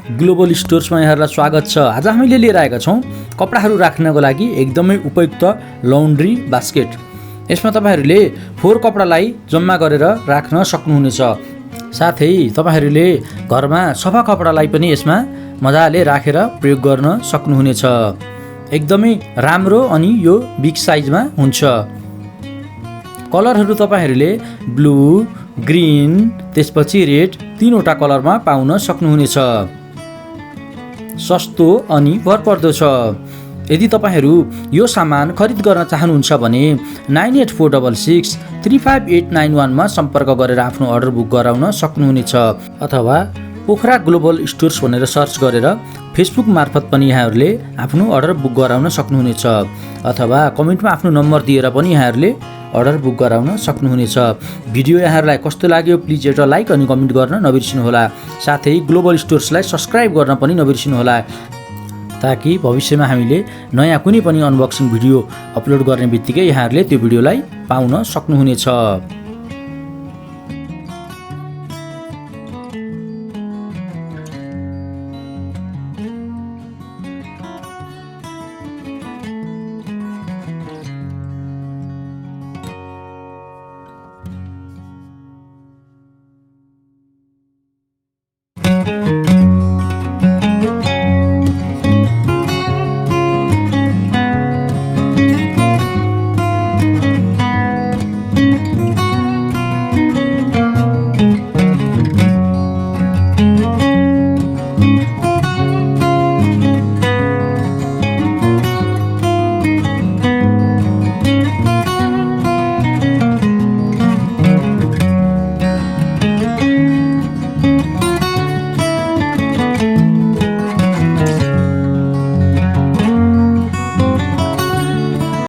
Global स्टोर्समा यहाँहरूलाई स्वागत छ। आज हामीले लिएर आएका छौँ कपडाहरू राख्नको लागि एकदमै उपयुक्त लन्ड्री बास्केट। यसमा तपाईहरूले फोहोर कपडालाई जम्मा गरेर राख्न सक्नुहुनेछ। साथै तपाईहरूले घरमा सफा कपडालाई पनि यसमा मजाले राखेर प्रयोग गर्न सक्नुहुनेछ। एकदमै राम्रो अनि यो बिग साइजमा हुन्छ। कलरहरू तपाईहरूले ब्लू, ग्रीन, त्यसपछि रेड तीनवटा कलरमा पाउन सक्नुहुनेछ। सस्तो अनि भरपर्दो छ। यदि तपाईहरू यो सामान खरिद गर्न चाहनुहुन्छ भने 9846635891 मा सम्पर्क गरेर आफ्नो अर्डर बुक गराउन सक्नुहुनेछ। अथवा पोखरा ग्लोबल स्टोर्स भनेर सर्च गरेर फेसबुक मार्फत पनि यहाँहरूले आफ्नो अर्डर बुक गराउन सक्नुहुनेछ। अथवा कमेन्टमा आफ्नो नम्बर दिएर पनि यहाँहरूले अर्डर बुक गराउन सक्नुहुनेछ। भिडियो यहाँहरूलाई कस्तो लाग्यो प्लिज एउटा लाइक अनि कमेन्ट गर्न नबिर्सिनुहोला। साथै ग्लोबल स्टोर्सलाई सब्सक्राइब गर्न पनि नबिर्सिनुहोला, ताकि भविष्यमा हामीले नयाँ कुनै पनि अनबक्सिङ भिडियो अपलोड गर्ने बित्तिकै यहाँहरूले त्यो भिडियोलाई पाउन सक्नुहुनेछ।